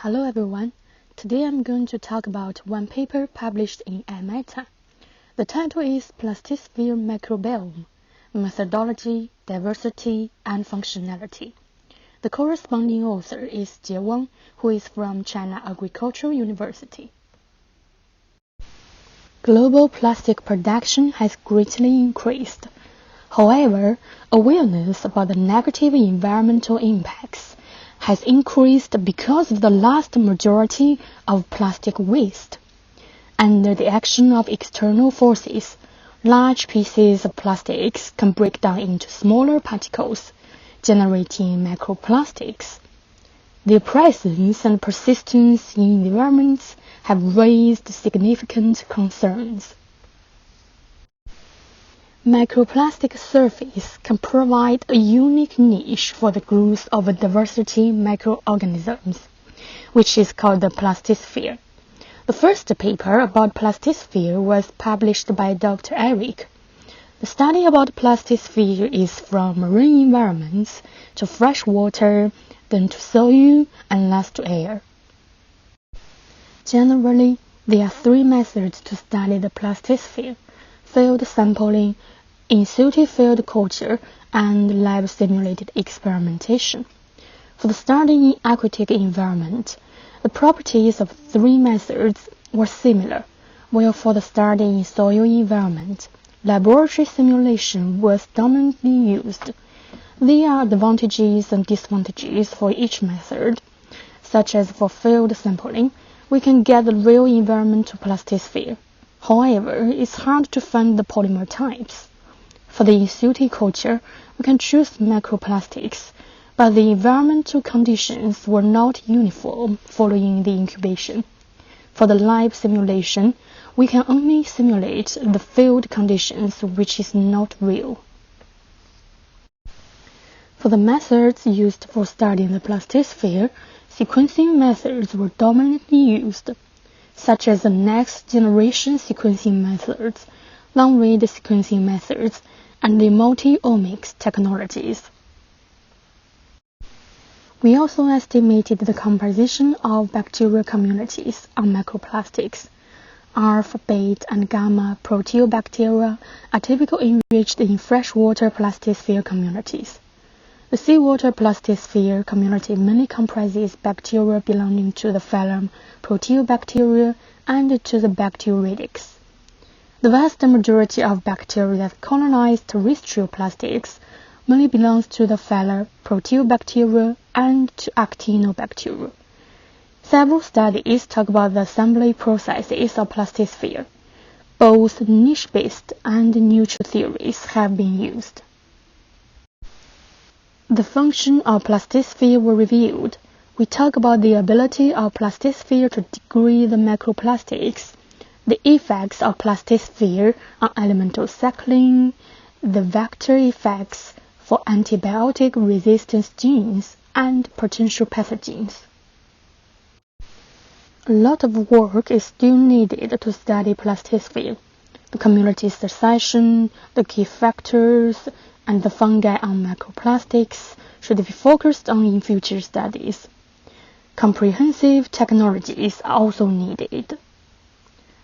Hello everyone. Today I'm going to talk about one paper published in iMeta. The title is Plastisphere Microbiome, Methodology, Diversity, and Functionality. The corresponding author is Jie Wang, who is from China Agricultural University. Global plastic production has greatly increased. However, awareness about the negative environmental impacts has increased because of the vast majority of plastic waste. Under the action of external forces, large pieces of plastics can break down into smaller particles, generating microplastics. Their presence and persistence in environments have raised significant concerns. Microplastic surface can provide a unique niche for the growth of a diversity microorganisms, which is called the Plastisphere. The first paper about Plastisphere was published by Dr. Eric. The study about Plastisphere is from marine environments to fresh water, then to soil, and last to air. Generally, there are three methods to study the Plastisphere: field sampling, in situ field culture, and lab-simulated experimentation. For the study in aquatic environment, the properties of three methods were similar, while for the study in soil environment, laboratory simulation was dominantly used. There are advantages and disadvantages for each method, such as for field sampling, we can get the real environmental plastisphere. However, it's hard to find the polymer types. For the in situ culture, we can choose microplastics, but the environmental conditions were not uniform following the incubation. For the live simulation, we can only simulate the field conditions, which is not real. For the methods used for studying the plastisphere, sequencing methods were dominantly used, such as the next-generation sequencing methods, long-read sequencing methods, and the multi-omics technologies. We also estimated the composition of bacterial communities on microplastics. Alpha, beta, and gamma proteobacteria are typically enriched in freshwater plastisphere communities. The seawater plastisphere community mainly comprises bacteria belonging to the phylum Proteobacteria and to the Bacteroidetes. The vast majority of bacteria that colonize terrestrial plastics mainly belongs to the phylum Proteobacteria and to Actinobacteria. Several studies talk about the assembly processes of plastisphere. Both niche-based and neutral theories have been used. The function of plastisphere were reviewed. We talk about the ability of plastisphere to degrade the microplastics, the effects of plastisphere on elemental cycling, the vector effects for antibiotic resistance genes, and potential pathogens. A lot of work is still needed to study plastisphere. The community succession, the key factors, and the fungi on microplastics should be focused on in future studies. Comprehensive technologies are also needed.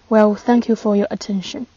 Well, thank you for your attention.